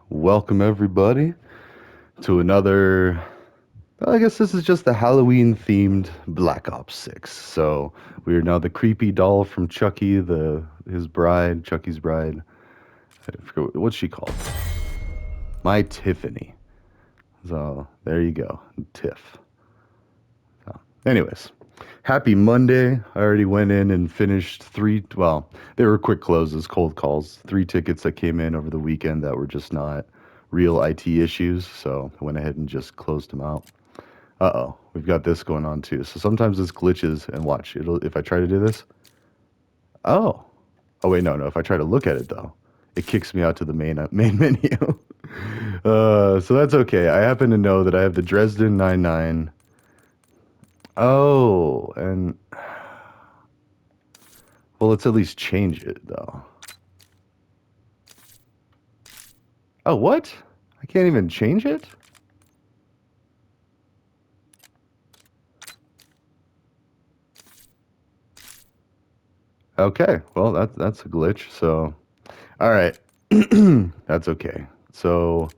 Welcome everybody to another. I guess this is just the Halloween themed Black Ops 6. So we are now the creepy doll from Chucky, his bride, Chucky's bride. I forget what's she called. My Tiffany. So there you go, Tiff. So, anyways, happy Monday. I already went in and finished three. Well, they were quick closes, cold calls. 3 tickets that came in over the weekend that were just not real IT issues. So I went ahead and just closed them out. Uh-oh, we've got this going on too. So sometimes this glitches and watch. It'll if I try to do this. Oh. Oh wait, no. If I try to look at it though, it kicks me out to the main menu. So that's okay. I happen to know that I have the Dresden 99. Oh, and well, let's at least change it though. Oh, what? I can't even change it? Okay, well that's a glitch. So, all right, that's okay. So,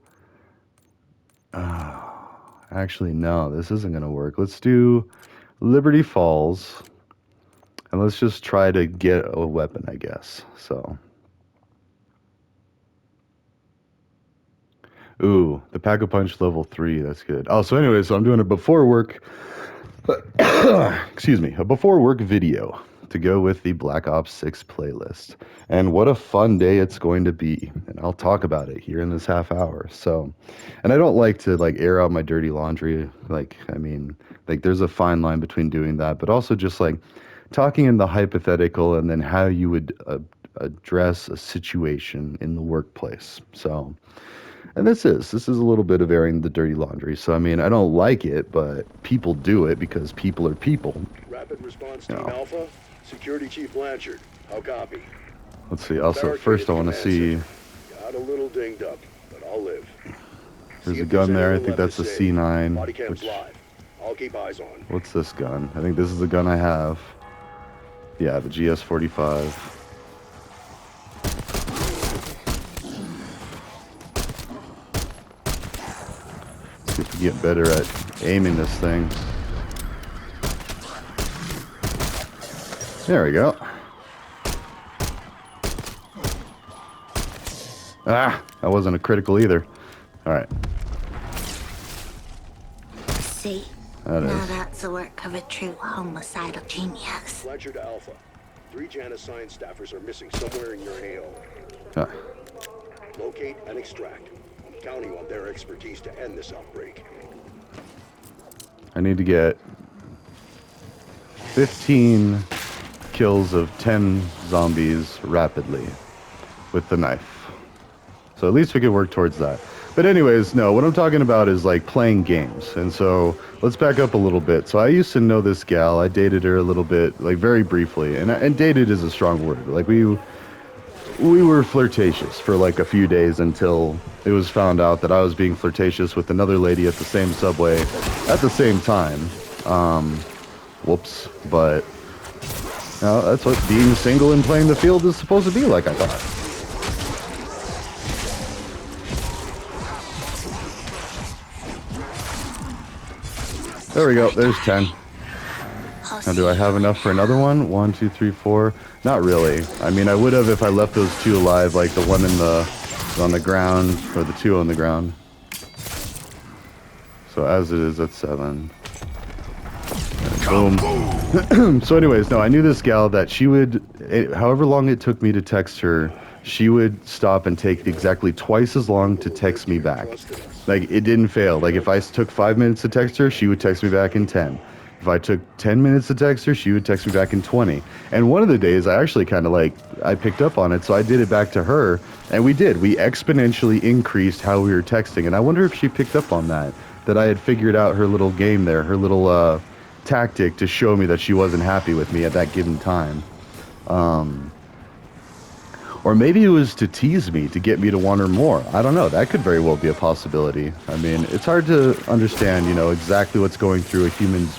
actually, no, this isn't gonna work. Let's do Liberty Falls, and let's just try to get a weapon, I guess. So, ooh, the Pack-a-Punch level 3. That's good. Oh, so anyway, so I'm doing a before work. Excuse me, a before work video to go with the Black Ops 6 playlist. And what a fun day it's going to be. And I'll talk about it here in this half hour. So, and I don't like to like air out my dirty laundry. Like, I mean, like there's a fine line between doing that, but also just like talking in the hypothetical and then how you would address a situation in the workplace. So, and this is a little bit of airing the dirty laundry. So I mean, I don't like it, but people do it because people are people. Rapid response team Alpha, Security Chief Blanchard. How copy? Let's see. Also, first I want to see. Got a little dinged up, but I'll live. There's a gun there. I think that's a C9. Body cam's live. I'll keep eyes on. What's this gun? I think this is the gun I have. Yeah, the GS45. See if we get better at aiming this thing. There we go. Ah, that wasn't a critical either. All right. See, now that's the work of a true homicidal genius. Blanchard to Alpha. 3 Janus science staffers are missing somewhere in your AO. Ah. Locate and extract. I'm counting on their expertise to end this outbreak. I need to get 15 kills of 10 zombies rapidly with the knife. So at least we can work towards that. But anyways, no, what I'm talking about is like playing games. And so let's back up a little bit. So I used to know this gal. I dated her a little bit, like very briefly. And dated is a strong word. Like we were flirtatious for like a few days until it was found out that I was being flirtatious with another lady at the same subway at the same time. Whoops. But that's what being single and playing the field is supposed to be like, I thought. There we go. There's 10. Now, do I have enough for another one? 1, 2, 3, 4. Not really. I mean, I would have if I left those 2 alive, like the one on the ground, or the 2 on the ground. So as it is, that's 7. Boom. So anyways, no, I knew this gal that she would, however long it took me to text her, she would stop and take exactly twice as long to text me back. Like, it didn't fail. Like, if I took 5 minutes to text her, she would text me back in 10. If I took 10 minutes to text her, she would text me back in 20. And one of the days, I actually kind of like, I picked up on it, so I did it back to her. And we did. We exponentially increased how we were texting. And I wonder if she picked up on that I had figured out her little game there, her little tactic to show me that she wasn't happy with me at that given time. Or maybe it was to tease me, to get me to want her more. I don't know. That could very well be a possibility. I mean, it's hard to understand, exactly what's going through a human's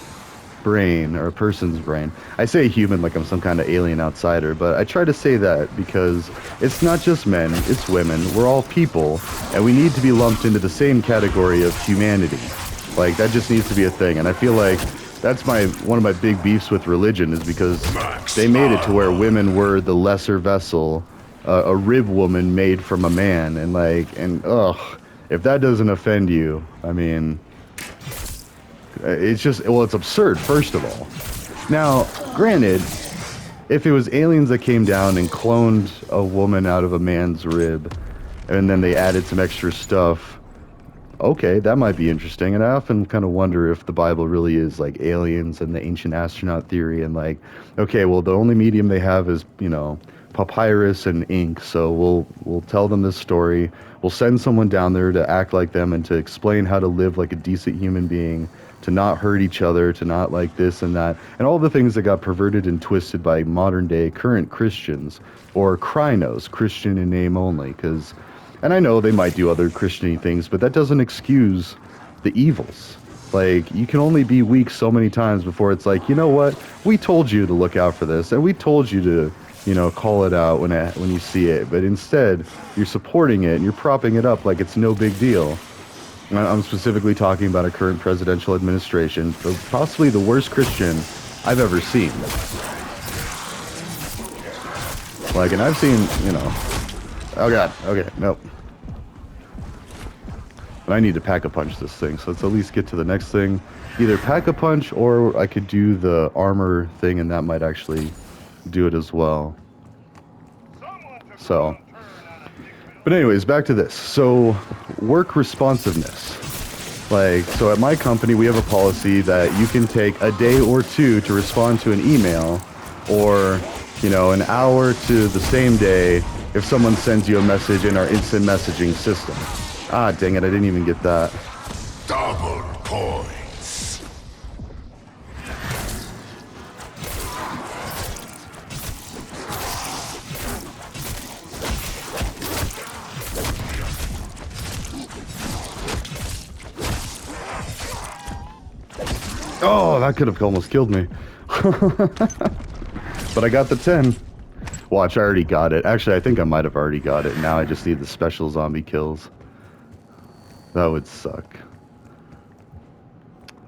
brain, or a person's brain. I say human like I'm some kind of alien outsider, but I try to say that because it's not just men, it's women. We're all people, and we need to be lumped into the same category of humanity. Like, that just needs to be a thing. And I feel like that's one of my big beefs with religion, is because they made it to where women were the lesser vessel, a rib woman made from a man, and ugh, if that doesn't offend you, I mean, it's just, well, it's absurd, first of all. Now, granted, if it was aliens that came down and cloned a woman out of a man's rib, and then they added some extra stuff, okay, that might be interesting. And I often kind of wonder if the Bible really is like aliens and the ancient astronaut theory, and like, okay, well, the only medium they have is, papyrus and ink, so we'll tell them this story. We'll send someone down there to act like them and to explain how to live like a decent human being, to not hurt each other, to not like this and that, and all the things that got perverted and twisted by modern day current Christians, or Krynos, Christian in name only, because, and I know they might do other Christian things, but that doesn't excuse the evils. Like, you can only be weak so many times before it's like, you know what, we told you to look out for this, and we told you to, call it out when you see it, but instead, you're supporting it, and you're propping it up like it's no big deal. I'm specifically talking about a current presidential administration, possibly the worst Christian I've ever seen. Like, and I've seen, oh god, okay, nope. But I need to pack-a-punch this thing, so let's at least get to the next thing. Either pack-a-punch, or I could do the armor thing, and that might actually do it as well. So, but anyways, back to this. So, work responsiveness. Like, so at my company, we have a policy that you can take a day or two to respond to an email, or, an hour to the same day if someone sends you a message in our instant messaging system. Ah, dang it, I didn't even get that. Double points. Oh, that could have almost killed me. But I got the 10. Watch, I already got it. Actually, I think I might have already got it. Now I just need the special zombie kills. That would suck.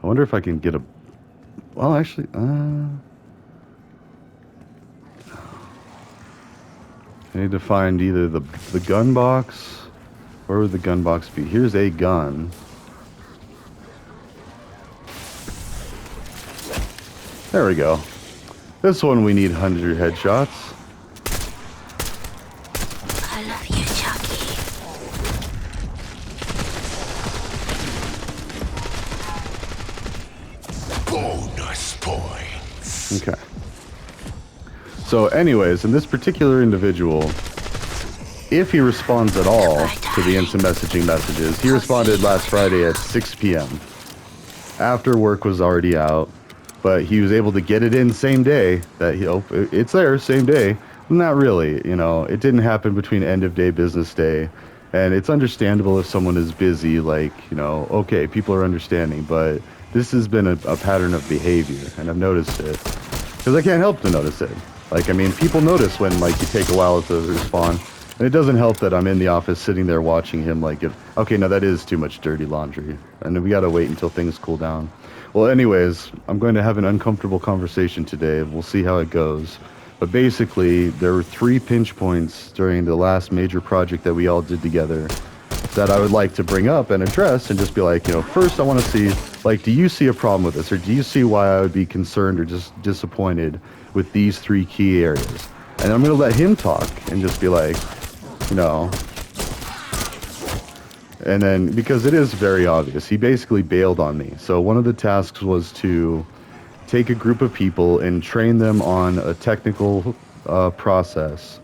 I wonder if I can get a... Well, actually, I need to find either the gun box... Where would the gun box be? Here's a gun. There we go. This one we need 100 headshots. I love you, Chucky. Bonus points. Okay. So anyways, in this particular individual, if he responds at all to the instant messaging messages, he responded last Friday at 6 p.m. after work was already out, but he was able to get it in same day. That it's there same day. Not really, it didn't happen between end of day, business day, and it's understandable if someone is busy. Like, okay, people are understanding, but this has been a pattern of behavior, and I've noticed it because I can't help to notice it. Like, I mean, people notice when like you take a while to respond. And it doesn't help that I'm in the office sitting there watching him like, okay, now that is too much dirty laundry. And we gotta wait until things cool down. Well, anyways, I'm going to have an uncomfortable conversation today. We'll see how it goes. But basically, there were 3 pinch points during the last major project that we all did together that I would like to bring up and address and just be like, first I want to see, like, do you see a problem with this? Or do you see why I would be concerned or just disappointed with these 3 key areas? And I'm going to let him talk and just be like, and then, because it is very obvious, he basically bailed on me. So one of the tasks was to take a group of people and train them on a technical process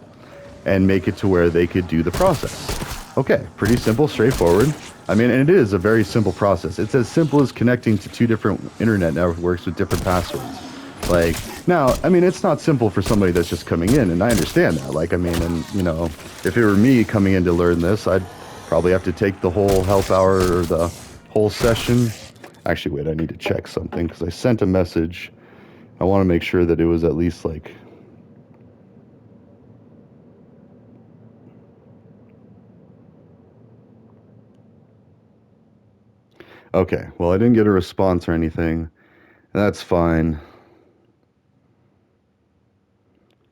and make it to where they could do the process. Okay, pretty simple, straightforward. I mean, and it is a very simple process. It's as simple as connecting to 2 different internet networks with different passwords. Like, now, I mean, it's not simple for somebody that's just coming in, and I understand that. Like, I mean, and, if it were me coming in to learn this, I'd probably have to take the whole half hour or the whole session. Actually, wait, I need to check something because I sent a message. I want to make sure that it was at least like... Okay, well, I didn't get a response or anything. That's fine.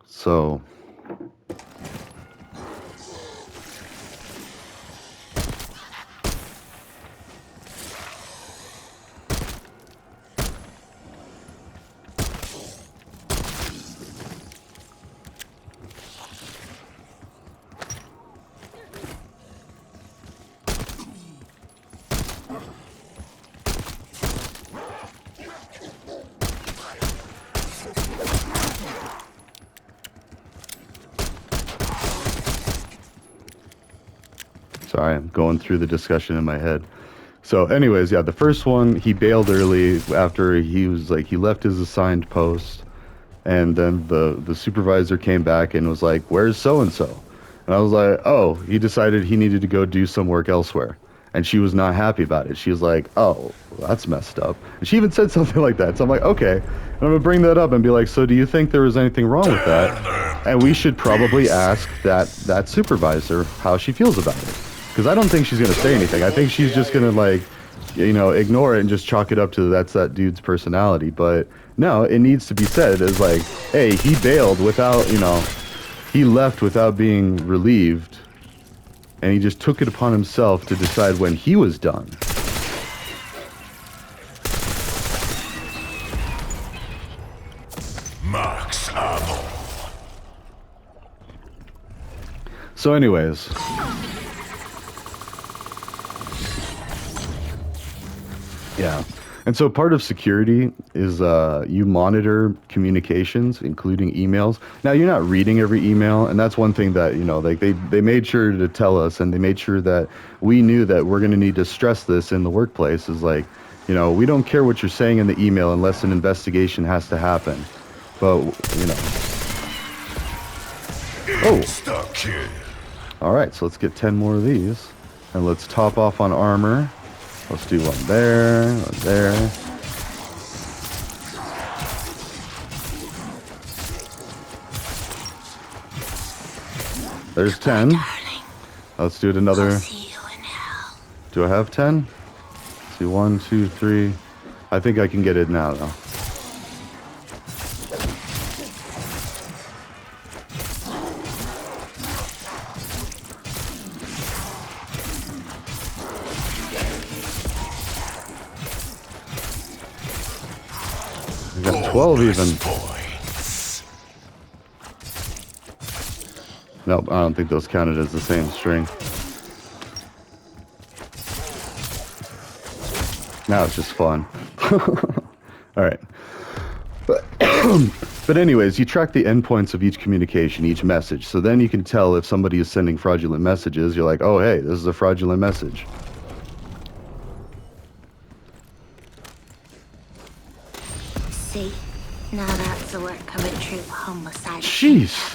So... Sorry, I'm going through the discussion in my head. So anyways, yeah, the first one, he bailed early after he was like, he left his assigned post, and then the supervisor came back and was like, where's so-and-so? And I was like, oh, he decided he needed to go do some work elsewhere. And she was not happy about it. She was like, oh, well, that's messed up. And she even said something like that. So I'm like, okay. And I'm going to bring that up and be like, so do you think there was anything wrong with that? And we should probably ask that supervisor how she feels about it. Because I don't think she's going to say anything. I think she's just going to, like, you know, ignore it and just chalk it up to that's that dude's personality. But no, it needs to be said as like, hey, he bailed without, you know, he left without being relieved. And he just took it upon himself to decide when he was done. Max ammo. So anyways. Yeah. And so part of security is you monitor communications, including emails. Now, you're not reading every email, and that's one thing that, you know, like they made sure to tell us, and they made sure that we knew that we're going to need to stress this in the workplace is like, you know, we don't care what you're saying in the email unless an investigation has to happen. But, you know. Oh. Stuck here. All right, so let's get 10 more of these. And let's top off on armor. Let's do one there, one there. There's 10. Let's do it another. Do I have 10? Let's see, 1, 2, 3. I think I can get it now, though. We got 12 even. Nope, I don't think those counted as the same string. Now it's just fun. Alright. But anyways, you track the endpoints of each communication, each message. So then you can tell if somebody is sending fraudulent messages. You're like, oh, hey, this is a fraudulent message. See? Now that's the work of a true homicide. Jeez.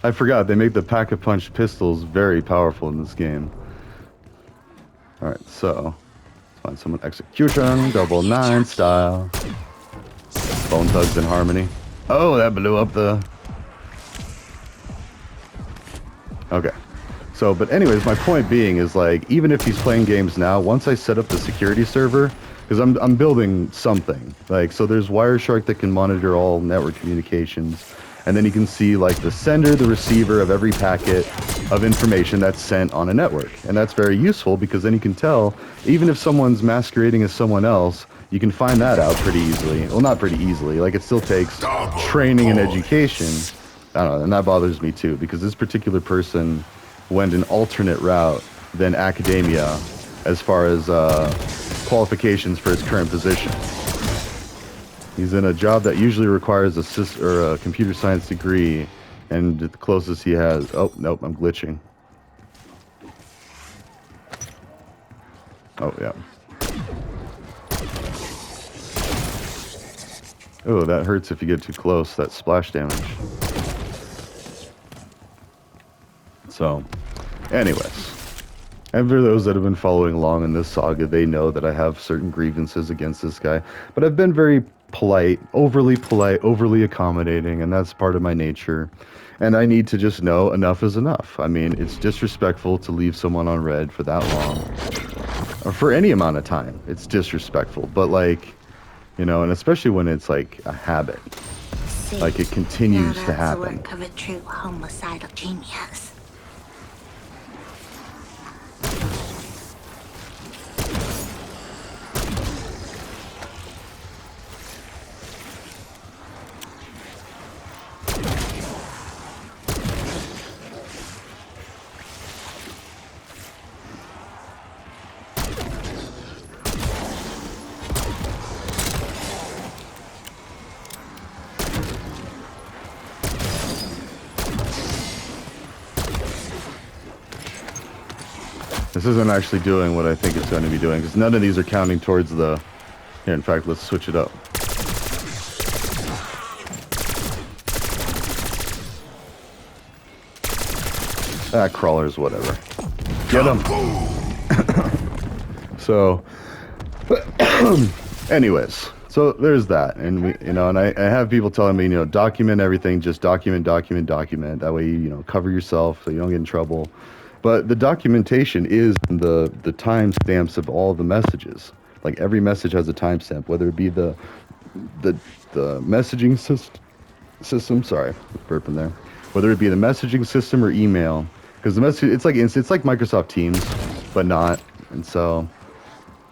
I forgot, they make the pack-a-punch pistols very powerful in this game. Alright, so let's find someone. Execution, double 9 style. Bone Thugs in Harmony. Oh, that blew up the... Okay. So, but anyways, my point being is like, even if he's playing games now, once I set up the security server, because I'm building something. Like, so there's Wireshark that can monitor all network communications. And then you can see like the sender, the receiver of every packet of information that's sent on a network. And that's very useful because then you can tell, even if someone's masquerading as someone else, you can find that out pretty easily. Well, not pretty easily. Like, it still takes training and education. I don't know, and that bothers me too, because this particular person went an alternate route than academia as far as qualifications for his current position. He's in a job that usually requires a computer science degree, and the closest he has... Oh, nope, I'm glitching. Oh, yeah. Oh, that hurts if you get too close, that splash damage. So, anyways. And for those that have been following along in this saga, they know that I have certain grievances against this guy. But I've been very polite, overly accommodating, and that's part of my nature. And I need to just know enough is enough. I mean, it's disrespectful to leave someone on red for that long, or for any amount of time. It's disrespectful. But like, you know, and especially when it's like a habit, See, like it now continues to that's the happen. work of a true homicidal genius. This isn't actually doing what I think it's going to be doing, because none of these are counting towards the... Here, in fact, let's switch it up. Ah, crawlers, whatever. Get them! So... anyways, so there's that. And, we, you know, and I have people telling me, you know, document everything, just document. That way, you know, cover yourself so you don't get in trouble. But the documentation is the timestamps of all the messages. Like every message has a timestamp, whether it be the messaging system. Sorry, burping there. Whether it be the messaging system or email, because the message it's like Microsoft Teams, but not. And so,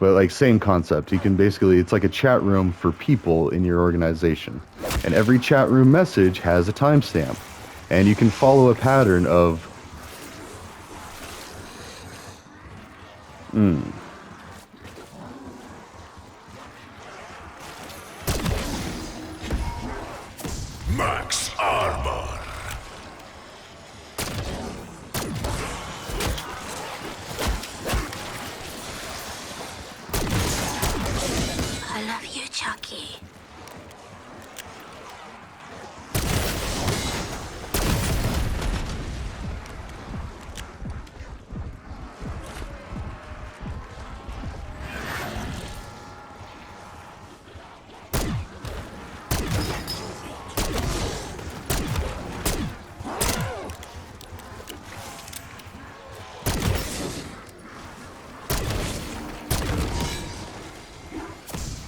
but like same concept. You can basically it's like a chat room for people in your organization, and every chat room message has a timestamp, and you can follow a pattern of. Max armor. I love you, Chucky.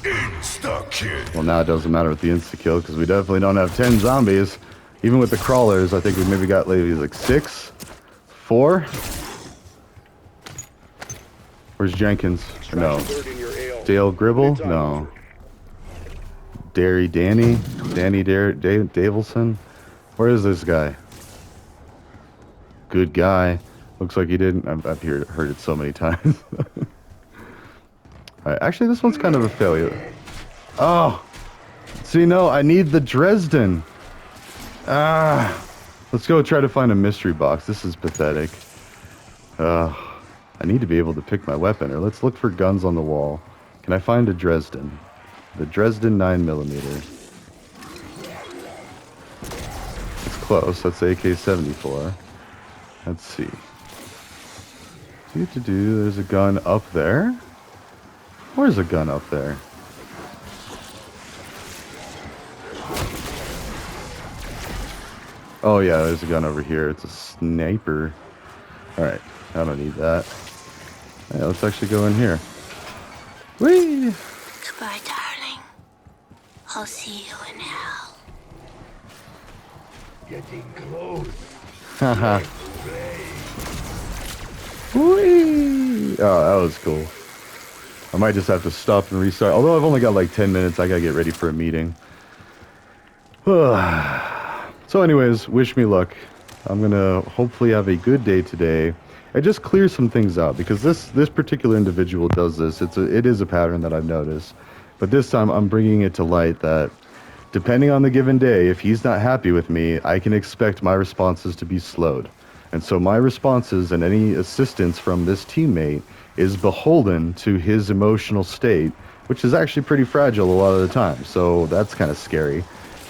Insta-kill. Well, now it doesn't matter with the insta-kill, because we definitely don't have 10 zombies. Even with the crawlers, I think we maybe got like 6? 4? Where's Jenkins? No. Third in your AO. Dale Gribble? It's on. No. Danny Davilson? Where is this guy? Good guy. Looks like he didn't. I've heard it so many times. Alright, actually, this one's kind of a failure. Oh! See, no, I need the Dresden. Ah! Let's go try to find a mystery box. This is pathetic. I need to be able to pick my weapon, or let's look for guns on the wall. Can I find a Dresden? The Dresden 9mm. It's close. That's AK-74. Let's see. There's a gun up there. Where's a gun up there? Oh yeah, there's a gun over here. It's a sniper. Alright, I don't need that. Yeah, let's actually go in here. Whee! Goodbye, darling. I'll see you in hell. Getting close. Haha. Whee! Oh, that was cool. I might just have to stop and restart. Although I've only got like 10 minutes, I gotta get ready for a meeting. So anyways, wish me luck. I'm gonna hopefully have a good day today. I just clear some things out, because this particular individual does this. It is a pattern that I've noticed. But this time I'm bringing it to light that depending on the given day, if he's not happy with me, I can expect my responses to be slowed. And so my responses and any assistance from this teammate is beholden to his emotional state, which is actually pretty fragile a lot of the time. So that's kind of scary.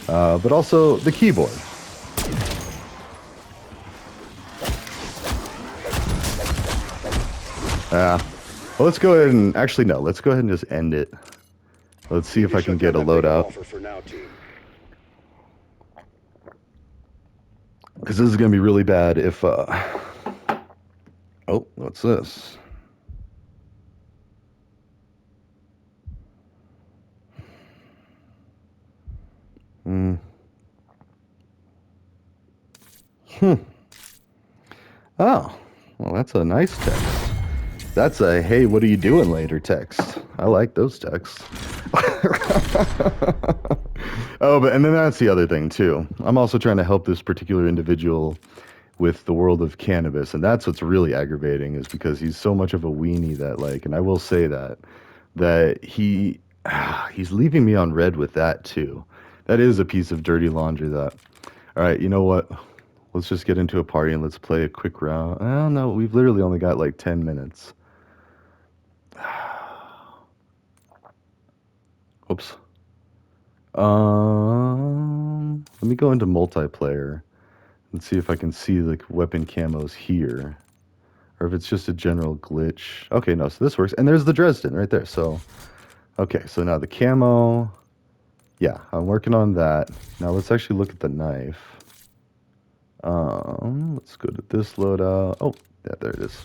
But also the keyboard. Well, let's go ahead and actually no. Let's go ahead and just end it. Let's see You if I can shut get down a that bigger loadout. offer for now, team. Because this is gonna be really bad if. Oh, what's this? Hmm. Oh, well, that's a nice text. That's a hey, what are you doing later text. I like those texts. Oh, but and then that's the other thing too. I'm also trying to help this particular individual with the world of cannabis, and that's what's really aggravating is because he's so much of a weenie that like, and I will say that he's leaving me on red with that too. That is a piece of dirty laundry that. All right, you know what? Let's just get into a party and let's play a quick round. I don't know. We've literally only got like 10 minutes. Oops. Let me go into multiplayer and see if I can see the weapon camos here, or if it's just a general glitch. Okay, no, so this works. And there's the Dresden right there. So, okay, so now the camo. Yeah, I'm working on that. Now let's actually look at the knife. Let's go to this loadout. Oh, yeah, there it is.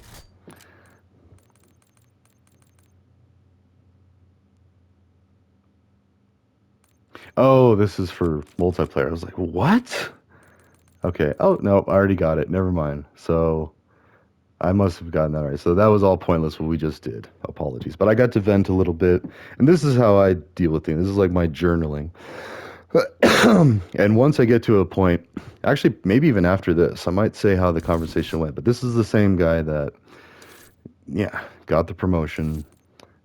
Oh, this is for multiplayer. I was like, what? Okay. Oh, no, I already got it. Never mind. So I must have gotten that right. So that was all pointless what we just did. Apologies. But I got to vent a little bit. And this is how I deal with things. This is like my journaling. And once I get to a point, actually, maybe even after this, I might say how the conversation went. But this is the same guy that, yeah, got the promotion,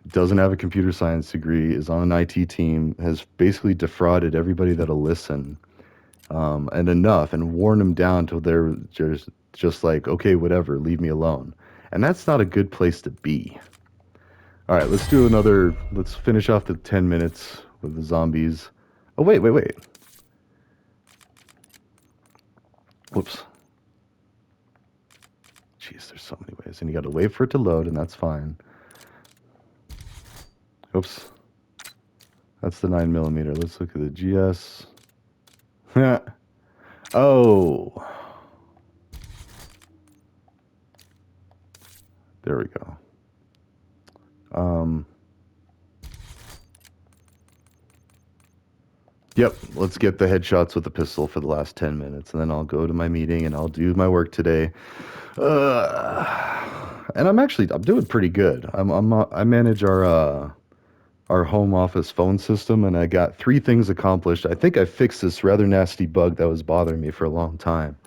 doesn't have a computer science degree, is on an IT team, has basically defrauded everybody that'll listen, and enough, and worn them down till they're just like, okay, whatever, leave me alone. And that's not a good place to be. All right, let's do another. Let's finish off the 10 minutes with the zombies. Oh, wait, wait, wait. Whoops. Jeez, there's so many ways. And you got to wait for it to load, and that's fine. Oops. That's the 9mm. Let's look at the GS. Oh. There we go. Yep, let's get the headshots with the pistol for the last 10 minutes, and then I'll go to my meeting and I'll do my work today. And I'm doing pretty good. I manage our home office phone system, and I got 3 things accomplished. I think I fixed this rather nasty bug that was bothering me for a long time.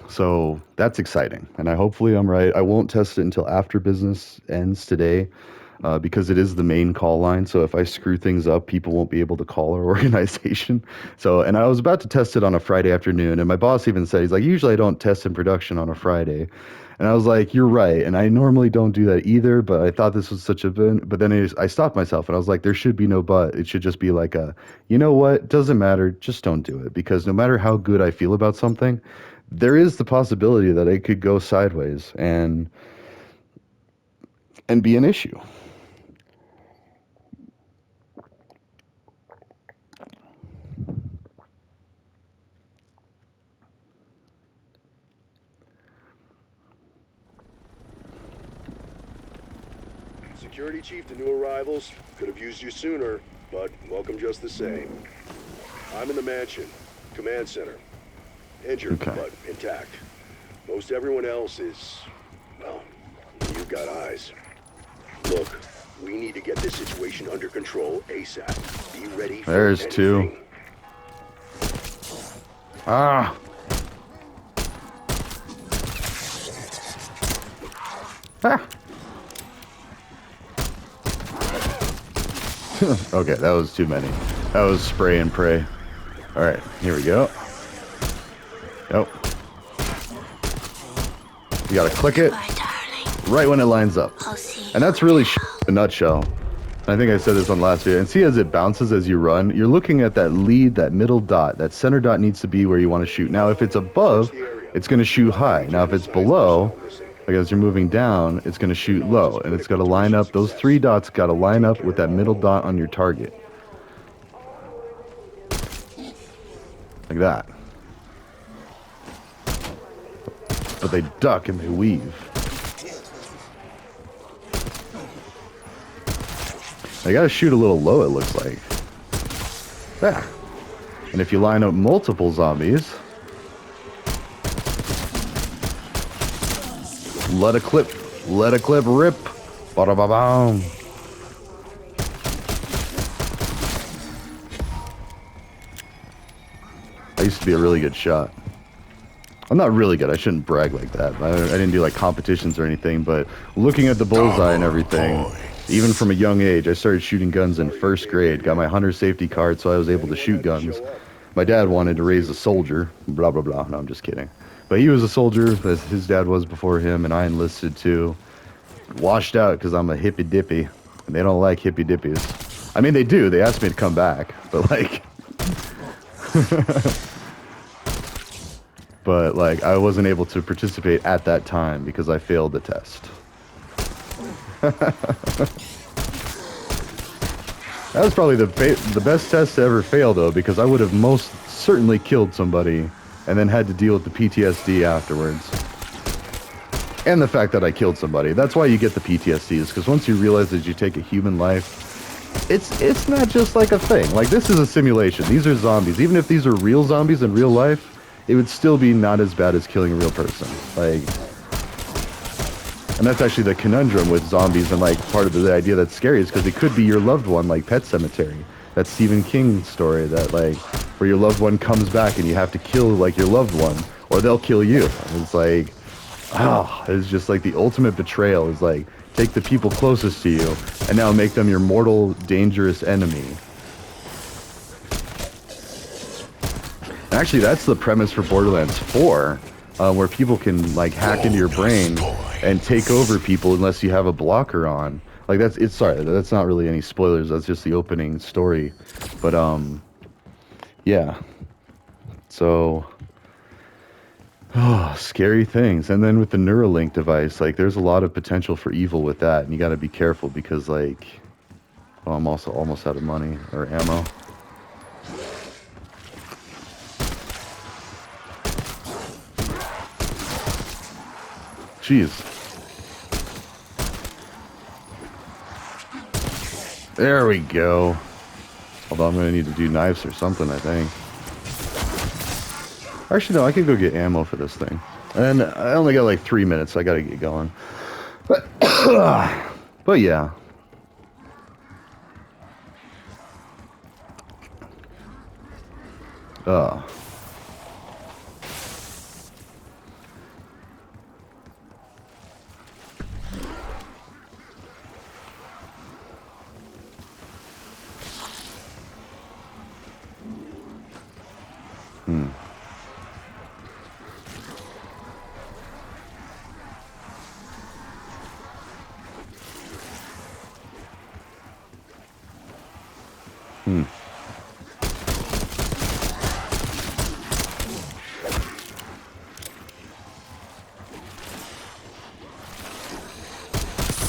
So that's exciting, and hopefully I'm right. I won't test it until after business ends today, because it is the main call line. So if I screw things up, people won't be able to call our organization. So, and I was about to test it on a Friday afternoon, and my boss even said, he's like, usually I don't test in production on a Friday. And I was like, you're right. And I normally don't do that either, but I thought this was such a but then I stopped myself and I was like, there should be no but. It should just be like you know what? Doesn't matter. Just don't do it, because no matter how good I feel about something, there is the possibility that it could go sideways and be an issue. Security chief to new arrivals. Could have used you sooner, but welcome just the same. I'm in the mansion, command center. Injured, Okay. but intact. Most everyone else is, well, you've got eyes. Look, we need to get this situation under control ASAP. Be ready for There's anything. 2. Ah. Ah. Okay, that was too many. That was spray and pray. All right, here we go. Yep. You gotta click it Bye, darling. right when it lines up. I'll see you. And that's really a nutshell. I think I said this on last video. And see, as it bounces as you run, you're looking at that lead, that middle dot. That center dot needs to be where you want to shoot. Now, if it's above, it's going to shoot high. Now, if it's below, Like as you're moving down, it's going to shoot low, and it's got to line up. Those 3 dots got to line up with that middle dot on your target, like that. But they duck and they weave. They got to shoot a little low, it looks like. Yeah. And if you line up multiple zombies, let a clip rip. Ba-da-ba-boom. I used to be a really good shot. I'm not really good. I shouldn't brag like that. I didn't do like competitions or anything, but looking at the bullseye and everything, even from a young age, I started shooting guns in 1st grade. Got my hunter safety card, so I was able to shoot guns. My dad wanted to raise a soldier. Blah, blah, blah. No, I'm just kidding. But he was a soldier, as his dad was before him, and I enlisted too. Washed out because I'm a hippy dippy, and they don't like hippy dippies. I mean, they do. They asked me to come back, but like... But like, I wasn't able to participate at that time because I failed the test. That was probably the best test to ever fail, though, because I would have most certainly killed somebody and then had to deal with the PTSD afterwards. And the fact that I killed somebody. That's why you get the PTSD, is because once you realize that you take a human life, it's not just like a thing. Like, this is a simulation. These are zombies. Even if these are real zombies in real life, it would still be not as bad as killing a real person. Like, and that's actually the conundrum with zombies, and like part of the idea that's scary is because it could be your loved one, like Pet Sematary, that Stephen King story, that like where your loved one comes back and you have to kill like your loved one, or they'll kill you. And it's like, it's just like the ultimate betrayal is like, take the people closest to you and now make them your mortal, dangerous enemy. Actually, that's the premise for Borderlands 4, where people can like hack into your brain and take over people unless you have a blocker on. Like sorry, that's not really any spoilers. That's just the opening story. But yeah. So, scary things. And then with the Neuralink device, like there's a lot of potential for evil with that, and you got to be careful because like, I'm also almost out of money or ammo. Jeez. There we go. Although I'm going to need to do knives or something, I think. Actually, no, I can go get ammo for this thing. And I only got like 3 minutes, so I got to get going. But, but yeah.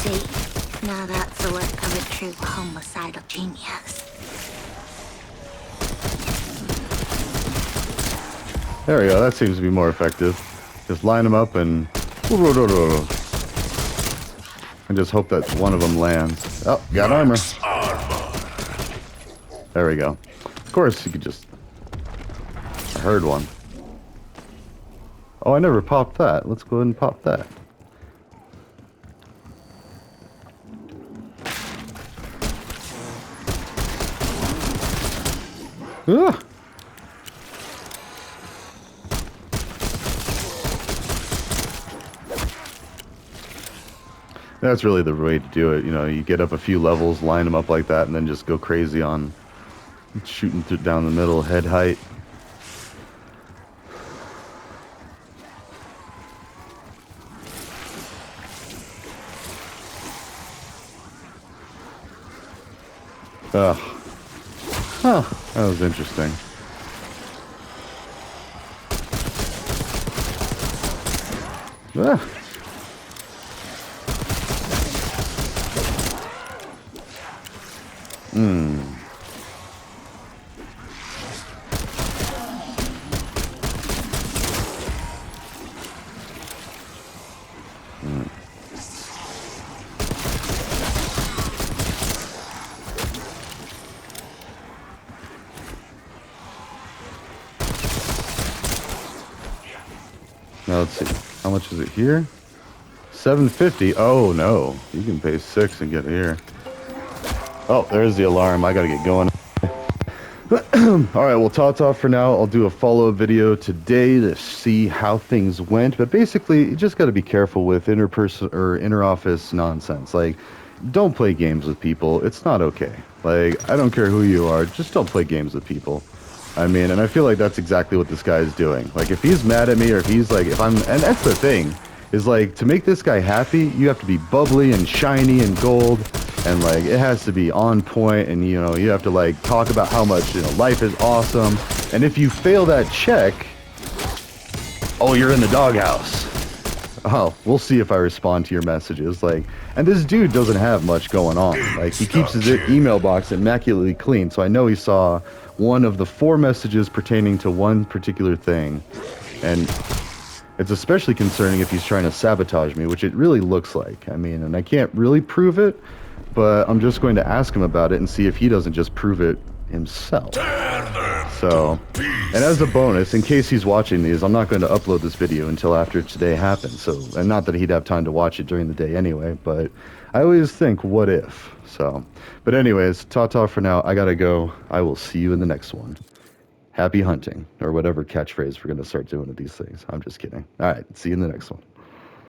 See, now that's the work of a true homicidal genius. There we go. That seems to be more effective. Just line them up and just hope that one of them lands. Oh, got armor. There we go. Of course, you could just... I heard one. Oh, I never popped that. Let's go ahead and pop that. Ah! That's really the way to do it. You know, you get up a few levels, line them up like that, and then just go crazy on shooting down the middle, head height. Huh, that was interesting. Ah. Now let's see. How much is it here? 750. Oh no. You can pay 6 and get here. Oh, there's the alarm. I gotta get going. Alright, well, ta-ta for now. I'll do a follow-up video today to see how things went. But basically, you just gotta be careful with interperson or inter-office nonsense. Like, don't play games with people. It's not okay. Like, I don't care who you are. Just don't play games with people. I mean, and I feel like that's exactly what this guy is doing. Like, if he's mad at me or if he's like, if I'm, and that's the thing, is like, to make this guy happy, you have to be bubbly and shiny and gold, and like, it has to be on point, and you know, you have to like, talk about how much, you know, life is awesome, and if you fail that check, oh, you're in the doghouse. Oh, we'll see if I respond to your messages, like, and this dude doesn't have much going on. Like, he keeps his email box immaculately clean, so I know he saw one of the 4 messages pertaining to one particular thing, and it's especially concerning if he's trying to sabotage me, which it really looks like. I mean, and I can't really prove it, but I'm just going to ask him about it and see if he doesn't just prove it himself. So, and as a bonus, in case he's watching these, I'm not going to upload this video until after today happens. So, and not that he'd have time to watch it during the day anyway, but I always think, what if? So, but anyways, ta-ta for now. I gotta go. I will see you in the next one. Happy hunting, or whatever catchphrase we're going to start doing with these things. I'm just kidding. All right, see you in the next one.